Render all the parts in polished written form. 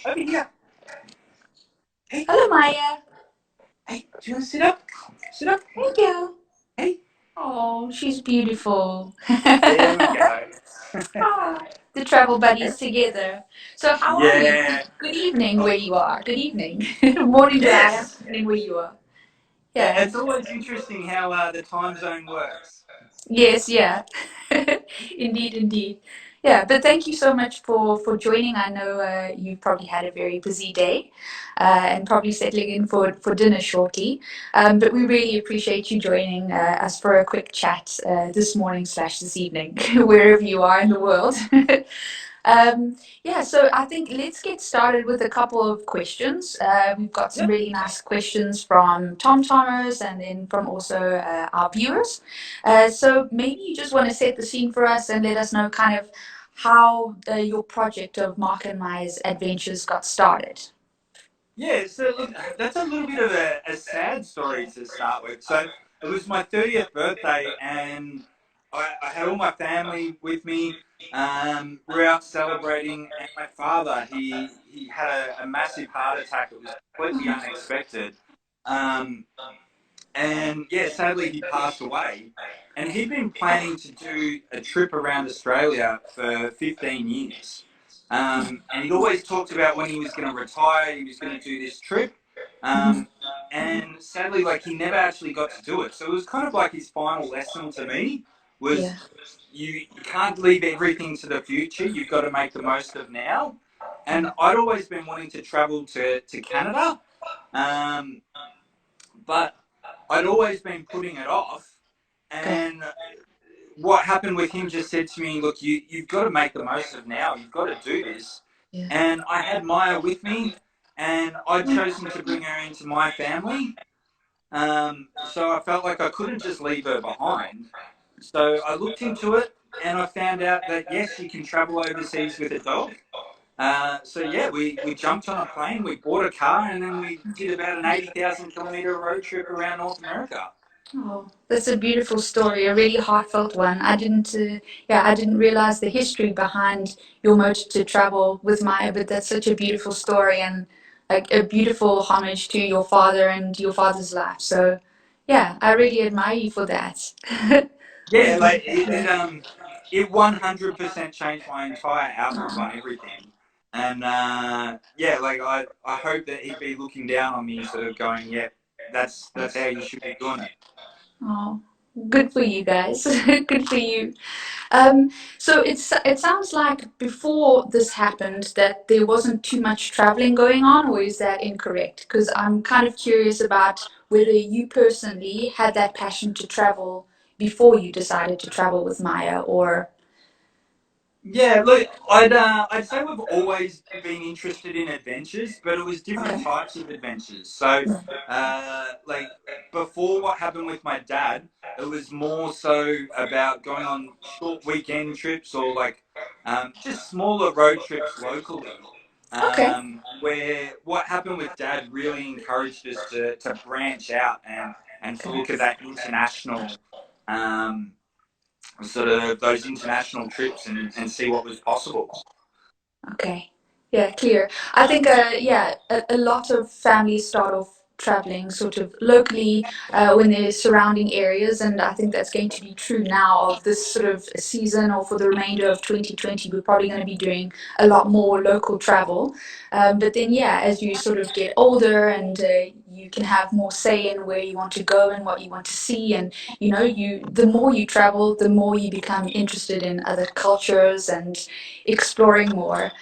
over here. Hey, Hello, Maya. hey, do you want to sit up? Sit up. Thank you. Hey. Oh, she's beautiful. There we go. Ah, the travel buddies together. So, how are you? Yeah. Good evening, Oh, where you are. Good evening. Morning where I am, yes. evening where you are. Yeah. It's always interesting how the time zone works. Yes, yeah. Indeed, indeed. Yeah, but thank you so much for joining. I know you probably had a very busy day and probably settling in for dinner shortly. But we really appreciate you joining us for a quick chat this morning slash this evening, wherever you are in the world. Yeah, so I think let's get started with a couple of questions. We've got some Yep. really nice questions from Tom Thomas and then from also our viewers. So maybe you just want to set the scene for us and let us know kind of how your project of Mark and Maya's adventures got started. Yeah, so look, that's a little bit of a sad story to start with. So it was my 30th birthday, and I had all my family with me. We were out celebrating, and my father, he had a massive heart attack. It was completely unexpected. Um, and yeah, sadly, he passed away. And he'd been planning to do a trip around Australia for 15 years. And he'd always talked about when he was going to retire, he was going to do this trip. Mhm. Um, and sadly, like he never actually got to do it. So it was kind of like his final lesson to me Yeah, was you can't leave everything to the future. You've got to make the most of now. And yeah, I'd always been wanting to travel to Canada. Um, but I'd always been putting it off. okay, And what happened with him just said to me, look, you've got to make the most of now. You've got to do this. yeah. And I had Maya with me, and I'd chosen to bring her into my family. So I felt like I couldn't just leave her behind. So I looked into it, and I found out that yes, you can travel overseas with a dog. So yeah, we jumped on a plane, we bought a car, and then we did about an 80,000 kilometer road trip around North America. Oh, that's a beautiful story, a really heartfelt one. I didn't realize the history behind your motive to travel with Maya, but that's such a beautiful story and a beautiful homage to your father and your father's life. So, yeah, I really admire you for that. Yeah, like Yeah. it 100% changed my entire outlook on Oh, everything. And yeah, like I hope that he'd be looking down on me, sort of going, yeah, that's how you should be doing it. oh, good for you guys. Good for you. So it sounds like before this happened that there wasn't too much traveling going on, or is that incorrect? Because I'm kind of curious about whether you personally had that passion to travel before you decided to travel with Maya, or Yeah, look, I'd say we've always been interested in adventures, but it was different okay, types of adventures. So, like before what happened with my dad, it was more so about going on short weekend trips or like just smaller road trips locally. okay, Where what happened with dad really encouraged us to branch out and to look at that international um, sort of those international trips and see what was possible. okay. Yeah, clear. I think, yeah, a lot of families start off traveling sort of locally when there's surrounding areas, and I think that's going to be true now of this sort of season or for the remainder of 2020. We're probably going to be doing a lot more local travel. But then, yeah, as you sort of get older and you can have more say in where you want to go and what you want to see, and the more you travel, the more you become interested in other cultures and exploring more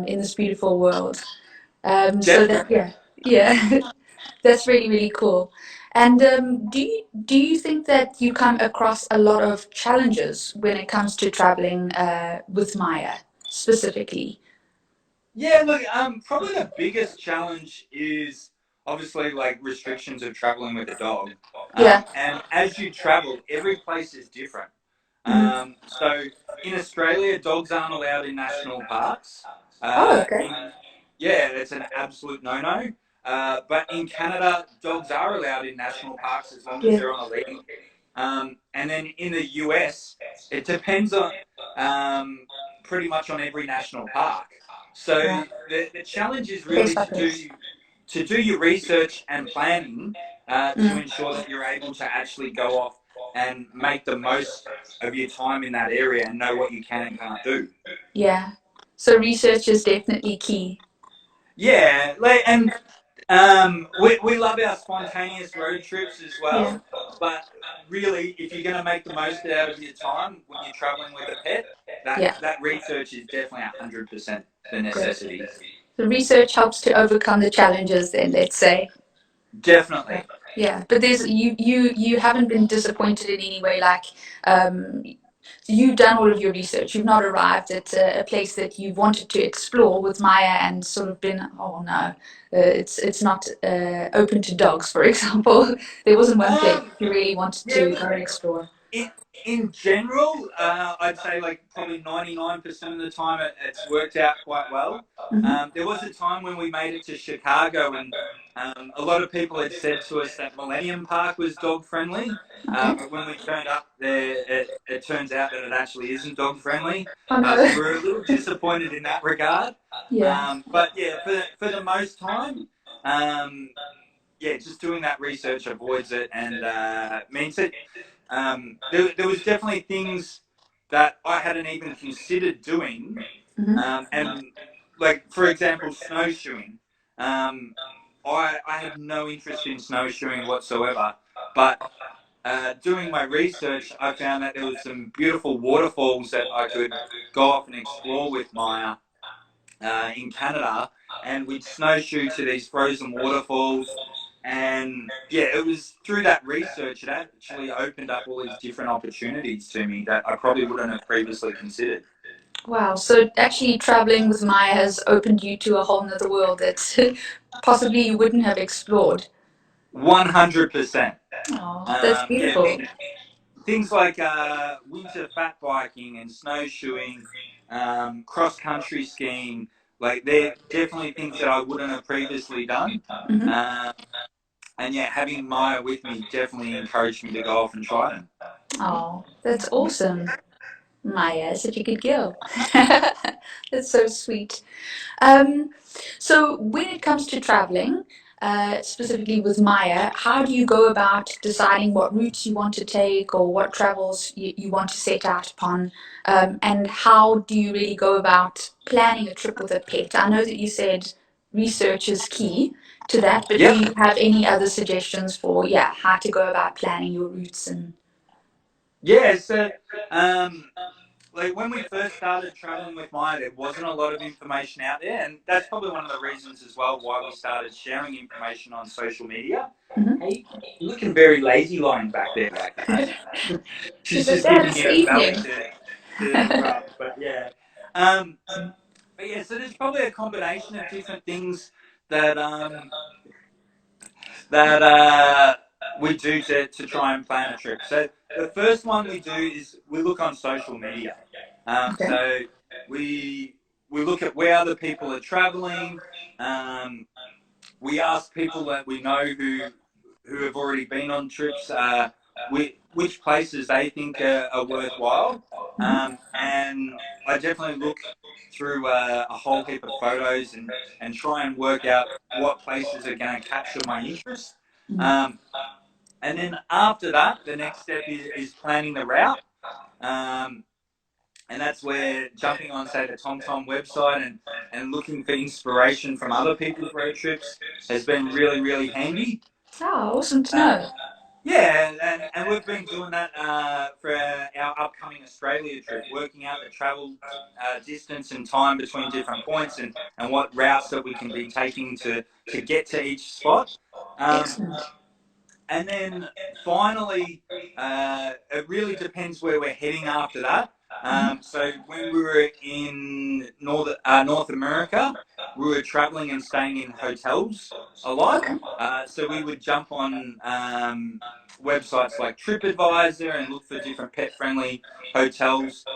in this beautiful world. So that Definitely. yeah, yeah, that's really really cool. And do you think that you come across a lot of challenges when it comes to traveling with Maya specifically? Yeah, look, probably the biggest challenge is obviously like restrictions of traveling with a dog. Yeah. And as you travel, every place is different. Mhm. So in Australia, dogs aren't allowed in national parks. Oh, okay. In Yeah, it's an absolute no-no. But in Canada, dogs are allowed in national parks as long as Yeah. they're on a lead. And then in the US, it depends on pretty much on every national park. So Yeah. the challenge is Pace really by pace. to do your research and planning to Mm. ensure that you're able to actually go off and make the most of your time in that area and know what you can and can't do. Yeah. So research is definitely key. Yeah, and we love our spontaneous road trips as Yeah. well. But really, if you're going to make the most out of your time when you're traveling with a pet, Yeah. that research is definitely 100% the Great. necessity. The research helps to overcome the challenges then, let's say. Yeah. Definitely. Yeah. But there's you haven't been disappointed in any way, like um you've done all of your research. You've not arrived at a place that you wanted to explore with Maya and sort of been, oh no, it's not open to dogs, for example. There wasn't one place Um, you really wanted yeah, to look, go and explore. in in general, I'd say like probably 99% of the time it's worked out quite well. Hmm. There was a time when we made it to Chicago, and a lot of people had said to us that Millennium Park was dog friendly, Okay. but when we turned up there, it turns out that it actually isn't dog friendly. Oh So no. we were a little disappointed in that regard. Yeah. But yeah, for the most time, um, yeah, just doing that research avoids it and means it. There was definitely things that I hadn't even considered doing, Hmm. and like for example, snowshoeing. Um, I had no interest in snowshoeing whatsoever, but doing my research, I found that there was some beautiful waterfalls that I could go off and explore with Maya in Canada, and we'd snowshoe to these frozen waterfalls. And yeah, it was through that research it actually opened up all these different opportunities to me that I probably wouldn't have previously considered. Wow. So actually, traveling with Maya has opened you to a whole nother world that possibly you wouldn't have explored. 100%. Oh, that's Yeah, beautiful. things like winter fat biking and snowshoeing, cross country skiing, like they're definitely things that I wouldn't have previously done. Hmm. Um, and yeah, having Maya with me definitely encouraged me to go off and try them. Oh, that's awesome. Maya is such a good girl. That's so sweet. Um, so when it comes to traveling, specifically with Maya, how do you go about deciding what routes you want to take or what travels you want to set out upon? And how do you really go about planning a trip with a pet? I know that you said research is key to that, but do Yep. you have any other suggestions for, yeah, how to go about planning your routes and Yeah. So, um, like when we first started traveling with Maya, there wasn't a lot of information out there, and that's probably one of the reasons as well why we started sharing information on social media. Mhm. Hey, you're looking very lazy lying back there like that. She's She's like, just Dad, giving it's me a belly evening. to rub, but yeah. Um, but yeah, so there's probably a combination of different things that we do to try and plan a trip. So the first one we do is we look on social media. Okay. So we we look at where other people are traveling. Um, we ask people that we know who have already been on trips, which places they think are worthwhile. Hmm. And I definitely look through a whole heap of photos and try and work out what places are going to capture my interest. Um, and then after that, the next step is planning the route. Um, and that's where jumping on, say, the TomTom website and looking for inspiration from other people's road trips has been really, really handy. Oh, awesome to Uh, know. yeah, and we've been doing that for our upcoming Australia trip, working out the travel distance and time between different points and what routes that we can be taking to get to each spot. Um, Excellent. and then finally, it really depends where we're heading after that. Hmm. So when we were in North America, we were traveling and staying in hotels a lot. Okay. So we would jump on websites like TripAdvisor and look for different pet-friendly hotels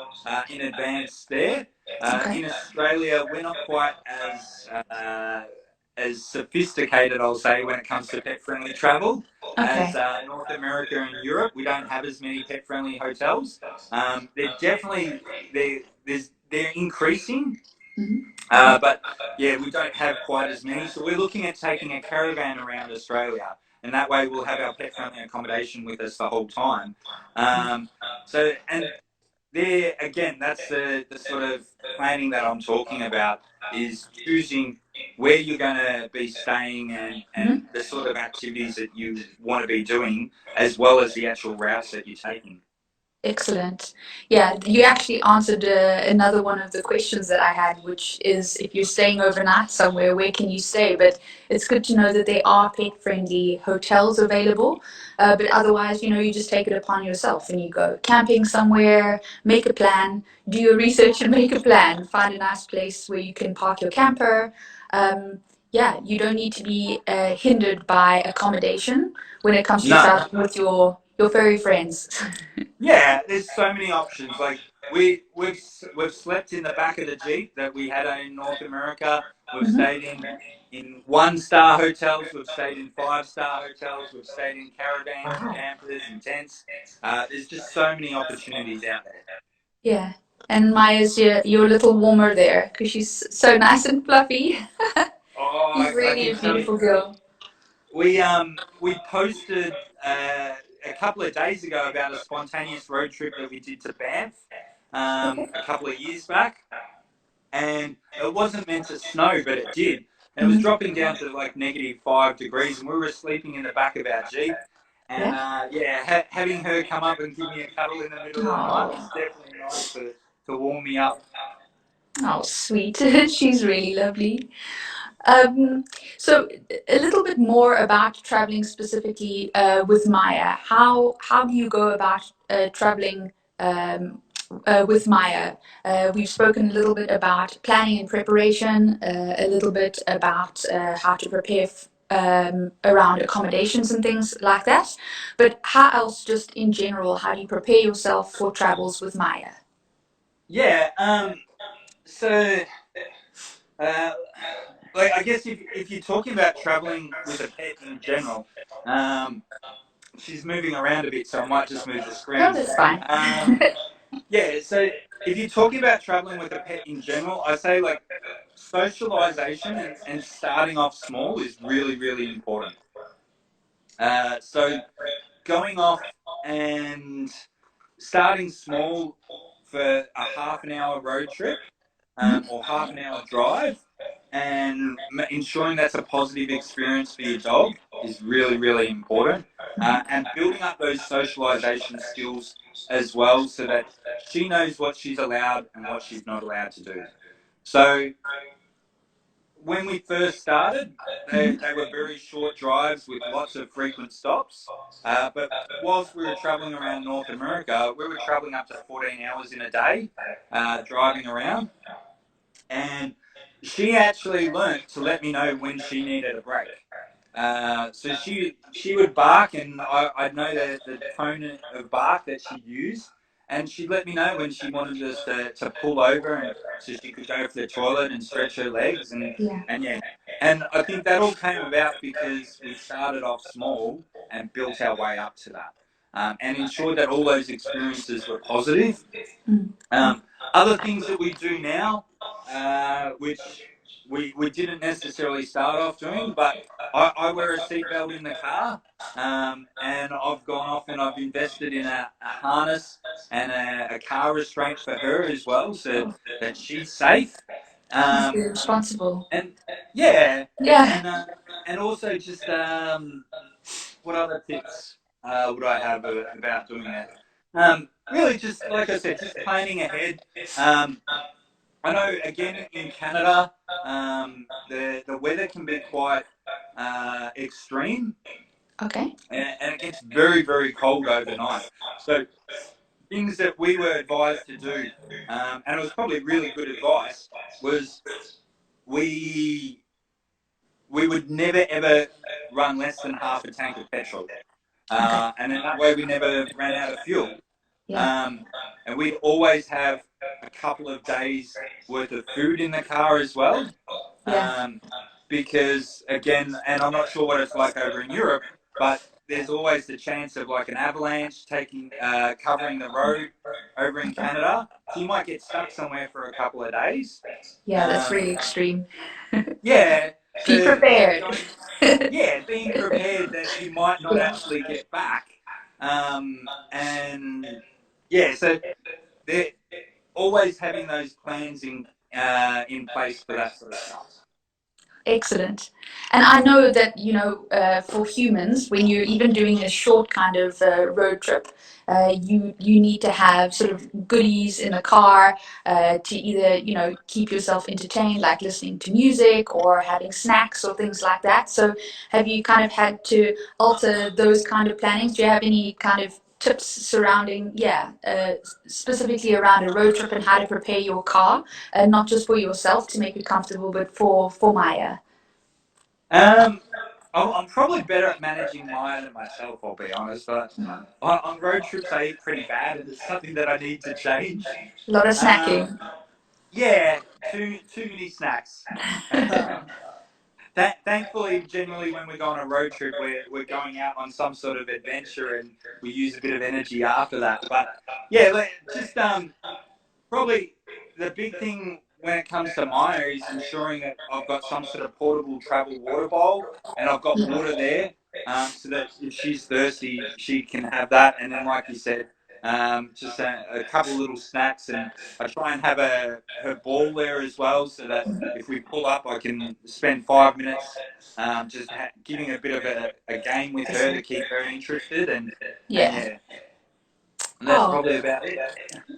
in advance there. Okay. In Australia, we're not quite as sophisticated, I'll say, when it comes to pet-friendly travel as Okay. North America and Europe. We don't have as many pet-friendly hotels. They're definitely they're increasing, Mhm. Okay. But yeah, we don't have quite as many. So we're looking at taking a caravan around Australia, and that way we'll have our pet-friendly accommodation with us the whole time. Um, and there again, that's the sort of planning that I'm talking about is choosing where you're going to be staying and Mhm. the sort of activities that you want to be doing, as well as the actual routes that you're taking. Excellent. Yeah, you actually answered another one of the questions that I had, which is if you're staying overnight somewhere, where can you stay? But it's good to know that there are pet friendly hotels available. But otherwise, you just take it upon yourself and you go camping somewhere, make a plan, do your research and make a plan, find a nice place where you can park your camper. Yeah, you don't need to be hindered by accommodation when it comes to No, traveling with your furry friends. yeah, there's so many options. Like we've slept in the back of the Jeep that we had in North America. We've Mhm. stayed in 1-star hotels. We've stayed in 5-star hotels. We've stayed in caravans and Wow. campers and tents. There's just so many opportunities out there. Yeah. And Maya's your little warmer there because she's so nice and fluffy. Oh, She's I really can a tell you, beautiful girl. we posted a couple of days ago about a spontaneous road trip that we did to Banff Okay. a couple of years back. And it wasn't meant to snow, but it did. And it was Mhm. dropping down to like -5 degrees, and we were sleeping in the back of our Jeep. And Yeah. yeah, having her come up and give me a cuddle in the middle of the night was Oh. definitely nice to warm me up. Oh, sweet. She's really lovely. Um, so a little bit more about traveling specifically with Maya. How do you go about traveling with Maya? We've spoken a little bit about planning and preparation, a little bit about how to prepare around accommodations and things like that. But how else, just in general, how do you prepare yourself for travels with Maya? Yeah. So, uh, like, I guess if you're talking about traveling with a pet in general, um, she's moving around a bit, so I might just move the No, screen. that's fine. Um, Yeah, so if you're talking about traveling with a pet in general, I say like socialization and starting off small is really, really important. So going off and starting small for a half an hour road trip Mhm. or half an hour drive and ensuring that's a positive experience for your dog is really, really important. And building up those socialization skills as well so that she knows what she's allowed and what she's not allowed to do. So when we first started, Mhm. they were very short drives with lots of frequent stops. But whilst we were traveling around North America, we were traveling up to 14 hours in a day driving around. And she actually learnt to let me know when she needed a break. So she would bark, and I'd know the tone of bark that she'd use, and she'd let me know when she wanted us to pull over, and so she could go for the toilet and stretch her legs, Yeah. and yeah, and I think that all came about because we started off small and built our way up to that, and ensured that all those experiences were positive. Mm. um, Other things that we do now, which we didn't necessarily start off doing, but I wear a seatbelt in the car, and I've gone off and I've invested in a harness and a car restraint for her as well, so Oh, that she's safe. that's Um, very responsible. and yeah, Yeah. and and also just what other tips would I have about doing it? Really, just like I said, just planning ahead. Um, I know again in Canada, the weather can be quite extreme, Okay. and it gets very very cold overnight. So things that we were advised to do, and it was probably really good advice, was we we would never ever run less than half a tank of petrol, Okay. and then that way we never ran out of fuel. Yeah. Um, and we'd always have a couple of days worth of food in the car as well. Yeah. Um, because again, and I'm not sure what it's like over in Europe, but there's always the chance of like an avalanche taking covering the road over in Okay. Canada. so you might get stuck somewhere for a couple of days. Yeah, that's Um, really extreme. yeah, Be so prepared. going, yeah, being prepared that you might not Yeah. actually get back, and yeah, so they're always having those plans in place for that sort of stuff. Excellent. And I know that, for humans, when you're even doing a short kind of road trip, you need to have sort of goodies in the car to either, keep yourself entertained, like listening to music or having snacks or things like that. So have you kind of had to alter those kind of plannings? Do you have any kind of tips surrounding, specifically around a road trip and how to prepare your car, not just for yourself to make it comfortable, but for Maya? Um, I'm probably better at managing mine than myself, I'll be honest. But on road trips, I eat pretty bad, and it's something that I need to change. A lot of Um, snacking. yeah, too many snacks. Um, thankfully, generally, when we go on a road trip, we're going out on some sort of adventure, and we use a bit of energy after that. But yeah, just probably the big thing when it comes to Maya is ensuring that I've got some sort of portable travel water bowl and I've got Yeah. water there, so that if she's thirsty, she can have that. And then, like you said, just a couple of little snacks, and I try and have her ball there as well, so that if we pull up, I can spend 5 minutes just giving a bit of a game with her to keep her interested, and Yeah. yeah, and that's Oh, probably about it.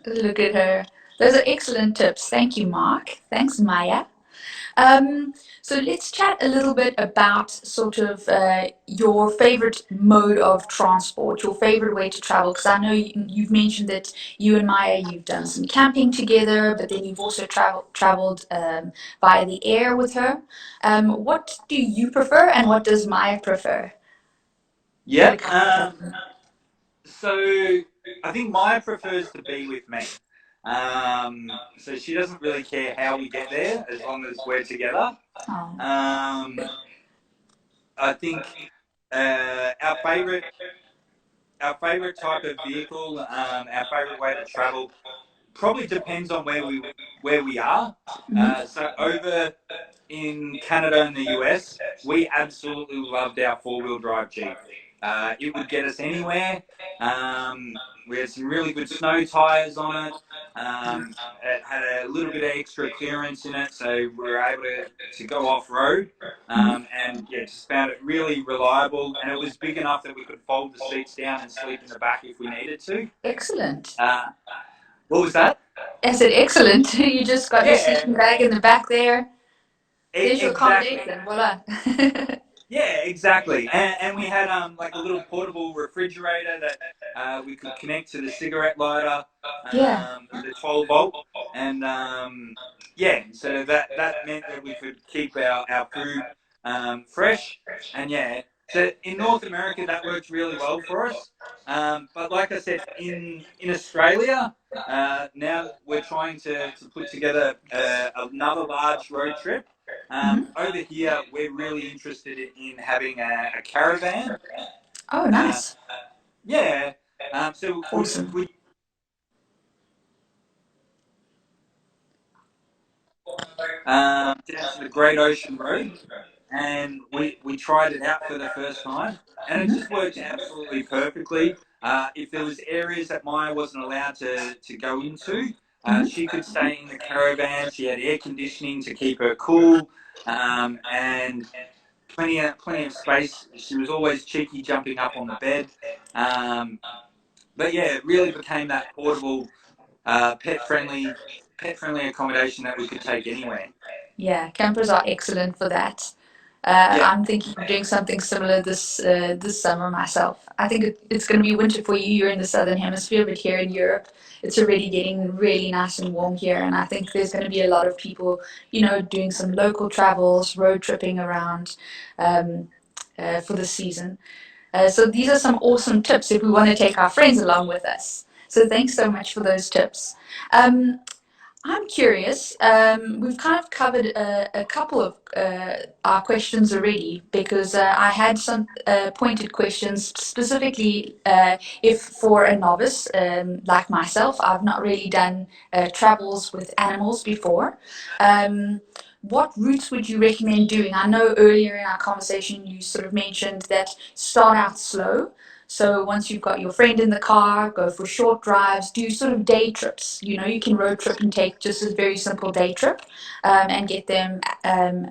look at her. Those are excellent tips. Thank you, Mark. Thanks, Maya. Um, so let's chat a little bit about sort of your favorite mode of transport, your favorite way to travel. Because I know you've mentioned that you and Maya, you've done some camping together, but then you've also traveled by the air with her. What do you prefer, and what does Maya prefer when it Yep. comes to traveling? So I think Maya prefers to be with me. So she doesn't really care how we get there as long as we're together. Oh. Um, I think our favorite type of vehicle, our favorite way to travel, probably depends on where we are. Hmm. So over in Canada and the US, we absolutely loved our four-wheel drive Jeep. It would get us anywhere. We had some really good snow tires on it. It had a little bit of extra clearance in it, so we were able to go off road. And yeah, just found it really reliable, and it was big enough that we could fold the seats down and sleep in the back if we needed to. Excellent. Uh, what was that? I said excellent. You just got your Yeah, sleeping bag in the back there. There's your exactly. accommodation. Voila. Yeah, exactly. And we had like a little portable refrigerator that we could connect to the cigarette lighter Yeah. with a 12 volt, and yeah, so that meant that we could keep our food fresh, and yeah. So in North America, that worked really well for us. But like I said, in Australia, now we're trying to put together another large road trip. Hmm. Over here, we're really interested in having a caravan. Oh, Uh, nice. yeah. So Awesome. we down to the Great Ocean Road, and we tried it out for the first time, and it just Hmm. worked absolutely perfectly. If there was areas that Maya wasn't allowed to go into, Hmm. she could stay in the caravan. She had air conditioning to keep her cool, and plenty of space. She was always cheeky jumping up on the bed. Um, but yeah, it really became that portable, pet friendly accommodation that we could take anywhere. Yeah, campers are excellent for that. Yeah, I'm thinking of doing something similar this summer myself. I think it's going to be winter for you. You're in the southern hemisphere, but here in Europe, it's already getting really nice and warm here. And I think there's going to be a lot of people, doing some local travels, road tripping around um, for the season. So these are some awesome tips if we want to take our friends along with us. So thanks so much for those tips. Um, I'm curious. We've kind of covered a couple of our questions already because I had some pointed questions specifically if for a novice like myself, I've not really done travels with animals before. Um, what routes would you recommend doing? I know earlier in our conversation you sort of mentioned that start out slow. So once you've got your friend in the car, go for short drives, do sort of day trips. You know, you can road trip and take just a very simple day trip and get them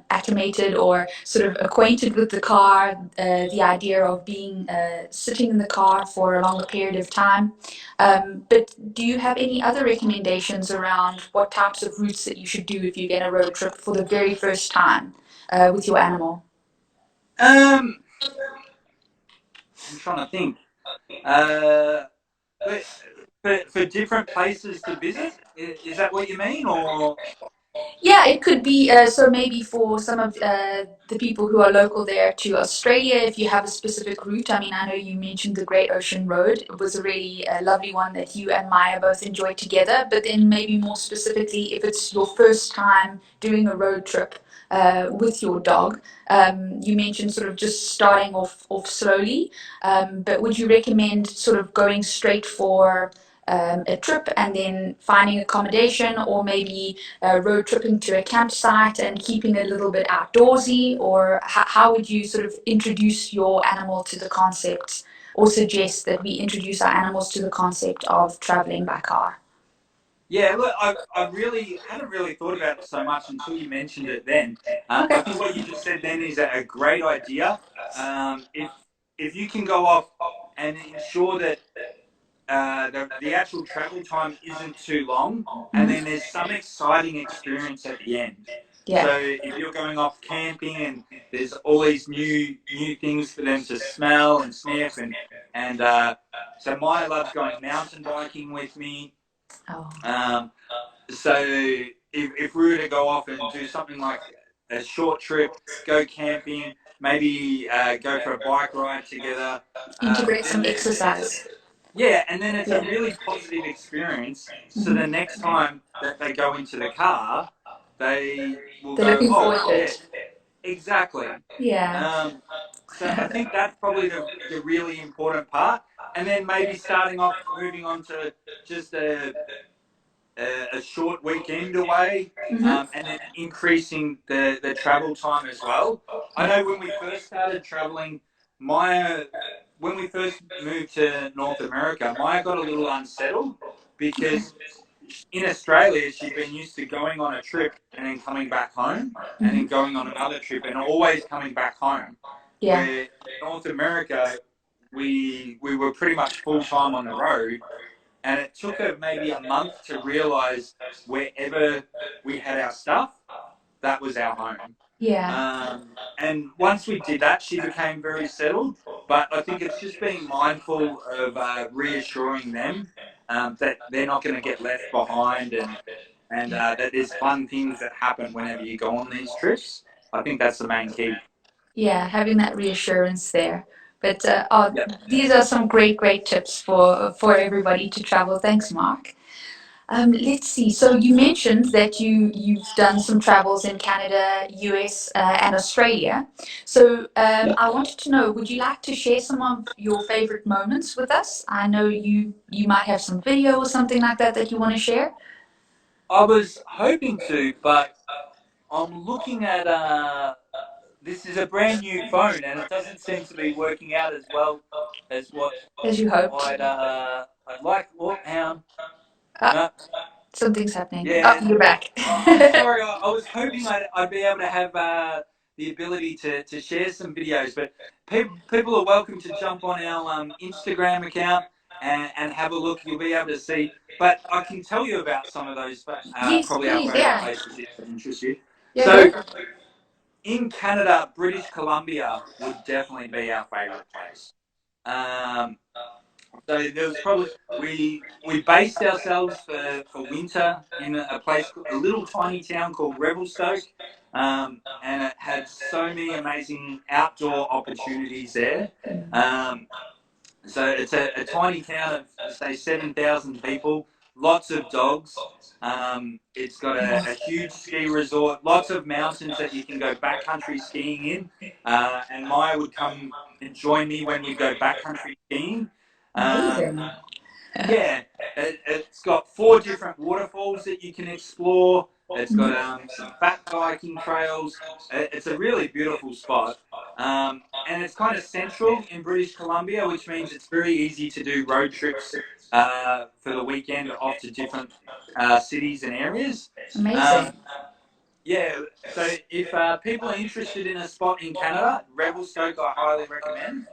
acclimated or sort of acquainted with the car, the idea of being sitting in the car for a longer period of time. But do you have any other recommendations around what types of routes that you should do if you get a road trip for the very first time with your animal? Um, I'm trying to think. Uh, but for different places to visit, is that what you mean, or? Yeah, it could be. So maybe for some of the people who are local there to Australia, if you have a specific route. I mean, I know you mentioned the Great Ocean Road. It was a really lovely one that you and Maya both enjoyed together. But then maybe more specifically, if it's your first time doing a road trip with your dog, you mentioned sort of just starting off slowly. But would you recommend sort of going straight for a trip and then finding accommodation, or maybe road tripping to a campsite and keeping it a little bit outdoorsy? Or how would you sort of introduce your animal to the concept or suggest that we introduce our animals to the concept of traveling by car? Yeah, look, I really hadn't really thought about it so much until you mentioned it then. I Okay. think what you just said then is a great idea. If you can go off and ensure that the actual travel time isn't too long, and then Mm-hmm. there's some exciting experience at the end. Yeah. So if you're going off camping and there's all these new things for them to smell and sniff, and so Maya loves going mountain biking with me. Oh, Um, so if we were to go off and do something like a short trip, go camping, maybe go for a bike ride together, integrate then some exercise. yeah, and then it's a Yeah. really positive experience. So the Mm-hmm. next time that they go into the car, they will They're go, looking oh forward to yeah, it. exactly. Yeah. Um, so I think that's probably the really important part. And then maybe starting off, moving on to just a short weekend away, Mm-hmm. and then increasing the travel time as well. I Yeah. know when we first started traveling, Maya, when we first moved to North America, Maya got a little unsettled Okay. because in Australia she'd been used to going on a trip and then coming back home and then Mm-hmm. going on another trip and always coming back home. Yeah. Where in North America, we were pretty much full time on the road, and it took her maybe a month to realize wherever we had our stuff, that was our home. Yeah. And once we did that, she became very settled. But I think it's just being mindful of reassuring them that they're not going to get left behind, and Yeah. that there's fun things that happen whenever you go on these trips. I think that's the main key. Yeah, having that reassurance there. But oh, Yep. these are some great tips for everybody to travel. Thanks, Mark. Let's see. So you mentioned that you've done some travels in Canada, US, and Australia. So Yep. I wanted to know, would you like to share some of your favorite moments with us? I know you might have some video or something like that that you want to share. I was hoping to, but I'm looking at this is a brand new phone, and it doesn't seem to be working out as well as what As you hoped. I'd like. Oh, hang on. Uh, No, Something's happening. Oh, yeah. you're back. I'm sorry. I was hoping I'd be able to have the ability to share some videos, but people are welcome to jump on our Instagram account and have a look. You'll be able to see. But I can tell you about some of those, Yes, probably our please. favourite Yeah. places if that interests you. Yeah, go So for it. in Canada, British Columbia would definitely be our favourite place. Um, so there was probably we based ourselves for winter in a place, a little tiny town called Revelstoke, and it had so many amazing outdoor opportunities there. Mm. Um, so it's a tiny town of say 7,000 people, lots of dogs. It's got a huge ski resort, lots of mountains that you can go backcountry skiing in. And Maya would come and join me when we go backcountry skiing. Um, Amazing. yeah, it's got 4 different waterfalls that you can explore. It's got Mhm. some fat biking trails. It's a really beautiful spot. And it's kind of central in British Columbia, which means it's very easy to do road trips for the weekend off to different cities and areas. Amazing. Um, yeah, so if people are interested in a spot in Canada, Revelstoke I highly recommend.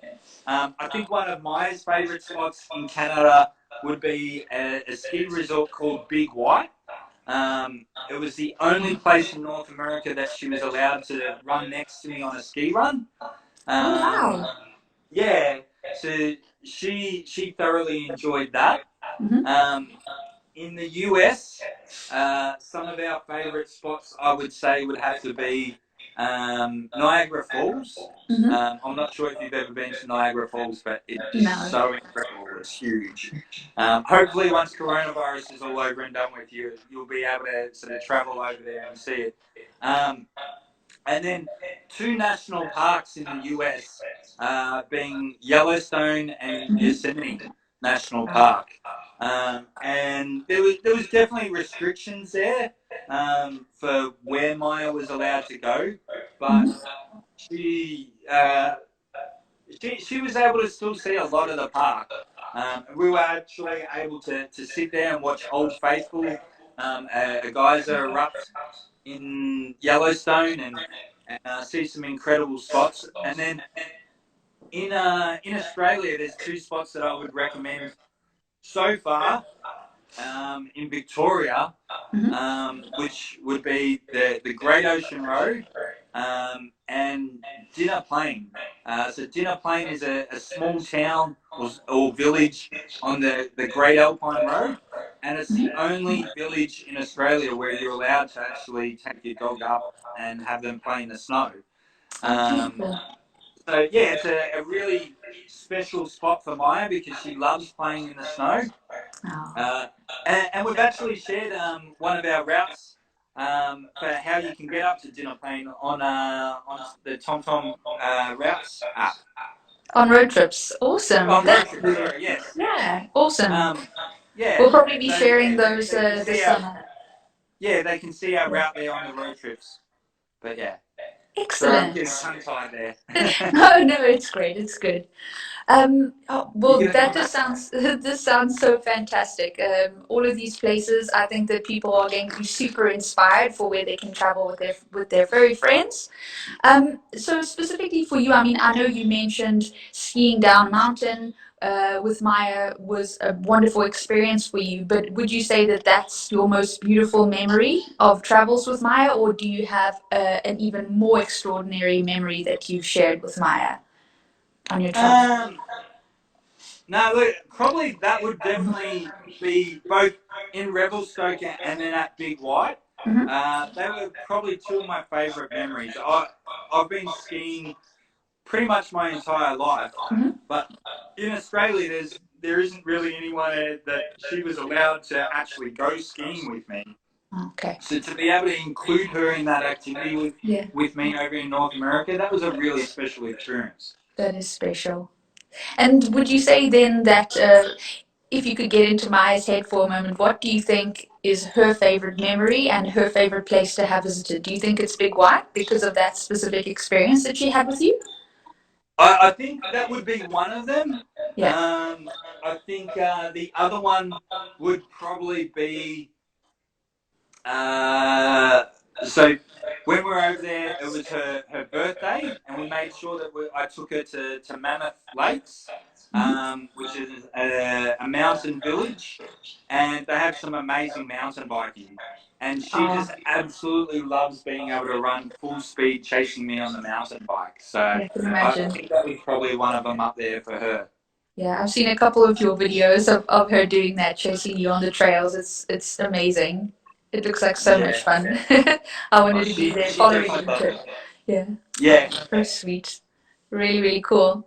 I think one of Maya's favourite spots in Canada would be a ski resort called Big White. It was the only place in North America that she was allowed to run next to me on a ski run. Oh Um, wow. yeah, so she thoroughly enjoyed that. Hmm. Um, in the US, some of our favourite spots I would say would have to be Niagara Falls. Hmm. I'm not sure if you've ever been to Niagara Falls, but it's just No. so incredible. It's huge. Hopefully, once coronavirus is all over and done with, you'll be able to sort of travel over there and see it. Um, and then 2 national parks in the US, being Yellowstone and Hmm. Yosemite National Wow. Park. And there was definitely restrictions there for where Maya was allowed to go, but Hmm. she she was able to still see a lot of the park. We were actually able to sit there and watch Old Faithful, a geyser erupt in Yellowstone, and see some incredible spots. And then in Australia, there's 2 spots that I would recommend so far. In Victoria, Hmm. which would be the Great Ocean Road and Dinner Plain. So Dinner Plain is a small town or village on the Great Alpine Road, and it's the only village in Australia where you're allowed to actually take your dog up and have them play in the snow. Oh, Um, beautiful. so yeah, it's a really special spot for Maya because she loves playing in the snow. Oh. Uh, and we've actually shared one of our routes for how you can get up to Dinner Plain on the TomTom routes app. On road trips. Awesome. On road That's trips, good. sorry, yes. Yeah. Awesome. Um, yeah, We'll probably be so sharing yeah, those they can this see our summer. they can see our Yeah. route there on the road trips. But yeah, sorry, I'm Excellent. getting tongue tied there. No, no, it's great. It's good. Oh, You well, gonna that come just back? sounds this sounds so fantastic. All of these places, I think that people are going to be super inspired for where they can travel with their furry friends. So specifically for you, I mean, I know you mentioned skiing down a mountain with Maya was a wonderful experience for you, but would you say that that's your most beautiful memory of travels with Maya, or do you have an even more extraordinary memory that you've shared with Maya on your travels? Um, No, look, probably that would definitely be both in Revelstoke and then at Big White. Hmm. They were probably 2 of my favourite memories. I've been skiing pretty much my entire life, Hmm. but in Australia, there isn't really anyone that she was allowed to actually go skiing with me. Okay. So to be able to include her in that activity Yeah, with me over in North America, that was a really special experience. that is special. And would you say then that if you could get into Maya's head for a moment, what do you think is her favorite memory and her favorite place to have visited? Do you think it's Big White because of that specific experience that she had with you? I think that would be one of them. Yeah. I think the other one would probably be uh, so when we were over there, it was her birthday, and we made sure that I took her to Mammoth Lakes, Hmm. which is a mountain village, and they have some amazing mountain biking. And she Oh, just absolutely loves being able to run full speed chasing me on the mountain bike. So I can I imagine. think that was probably one of them up there for her. Yeah, I've seen a couple of your videos of her doing that, chasing you on the trails. It's amazing. It looks like so much Yeah. fun. I Oh, wanted to be she there she following definitely you loves too. it. Yeah, Yeah. so sweet. Really, really cool.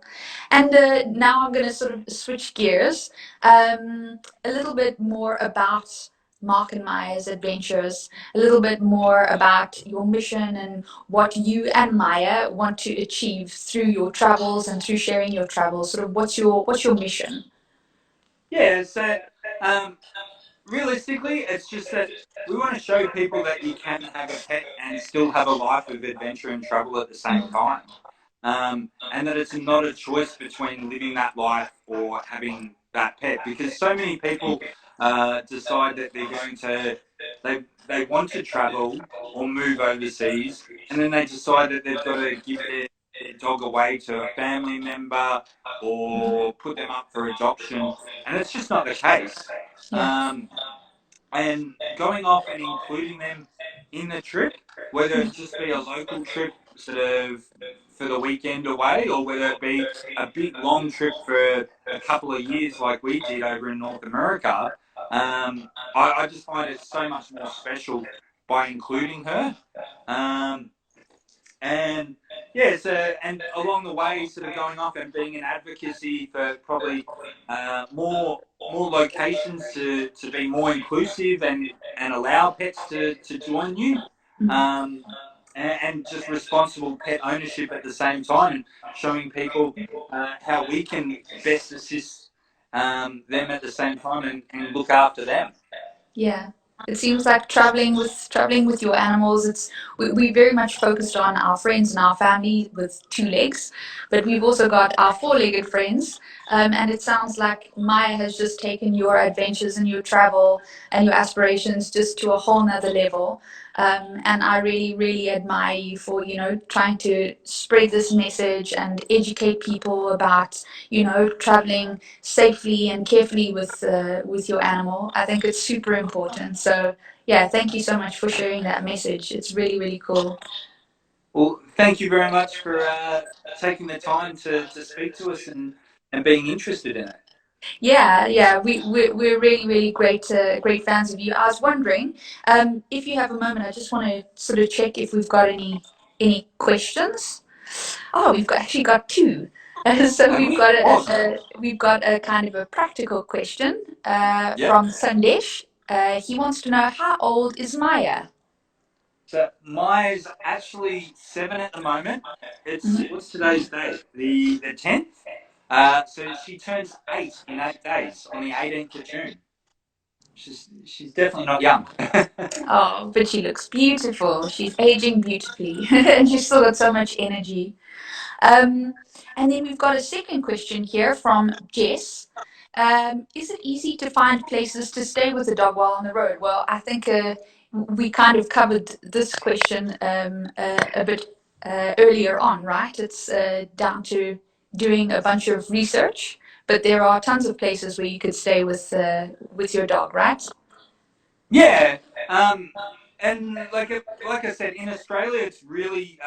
And now I'm going to sort of switch gears a little bit more about Mark and Maya's adventures, a little bit more about your mission and what you and Maya want to achieve through your travels and through sharing your travels. Sort of what's your mission? Yeah, so um, realistically, it's just that we want to show people that you can have a pet and still have a life of adventure and travel at the same time. And that it's not a choice between living that life or having that pet, because so many people decide that they want to travel or move overseas, and then they decide that they've got to give their dog away to a family member or put them up for adoption, and it's just not the case. Yeah, Um, and going off and including them in the trip, whether it just be a local trip, sort of for the weekend away, or whether it be a big long trip for a couple of years like we did over in North America, I just find it so much more special by including her. Um, and yeah, so and along the way, sort of going off and being an advocacy for probably more locations to be more inclusive and allow pets to join you, um, and just responsible pet ownership at the same time, and showing people how we can best assist them at the same time and look after them. yeah. It seems like traveling with your animals. We very much focused on our friends and our family with two legs, but we've also got our four-legged friends. And it sounds like Maya has just taken your adventures and your travel and your aspirations just to a whole nother level. And I really, really admire you for, trying to spread this message and educate people about, traveling safely and carefully with your animal. I think it's super important. So yeah, thank you so much for sharing that message. It's really, really cool. Well, thank you very much for taking the time to speak to us and being interested in it. Yeah, yeah, we're really, really great fans of you. I was wondering, if you have a moment, I just want to sort of check if we've got any questions. Oh, actually got two. So Have we've we? got Awesome. a kind of a practical question Yep. from Sandesh. He wants to know, how old is Maya? So Maya's actually 7 at the moment. It's Mhm. what's today's date? The 10th. So she turns 8 in 8 days on the 18th of June. She's definitely not young. Oh, but she looks beautiful. She's aging beautifully, and she's still got so much energy. Um, and then we've got a second question here from Jess. Is it easy to find places to stay with the dog while on the road? Well, I think we kind of covered this question a bit earlier on, right? It's down to doing a bunch of research, but there are tons of places where you could stay with your dog, right? Yeah, um, and like I said, in Australia, it's really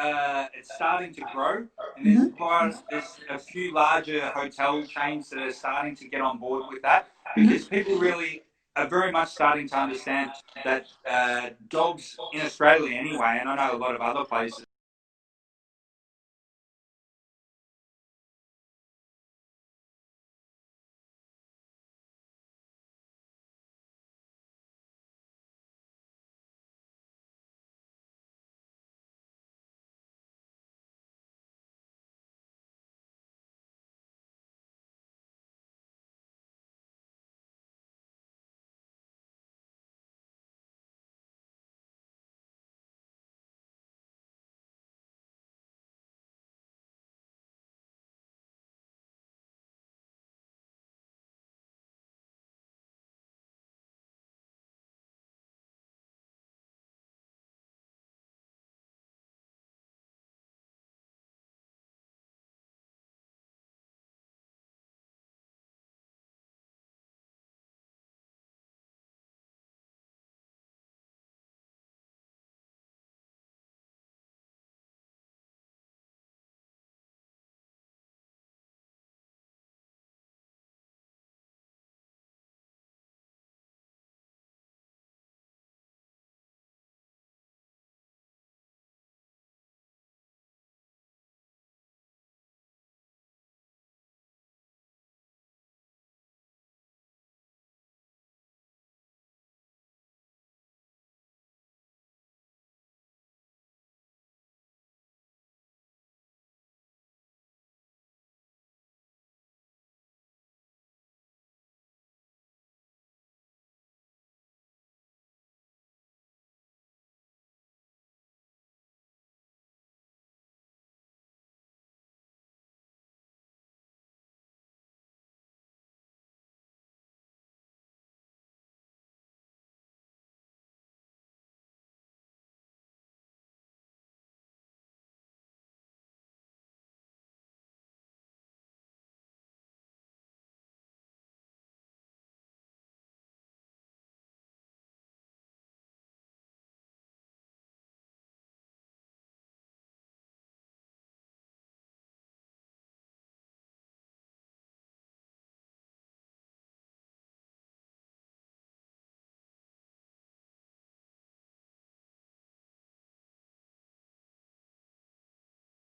it's starting to grow, and Hmm. there's a few larger hotel chains that are starting to get on board with that, because Hmm. people really are very much starting to understand that dogs in Australia anyway, and I know a lot of other places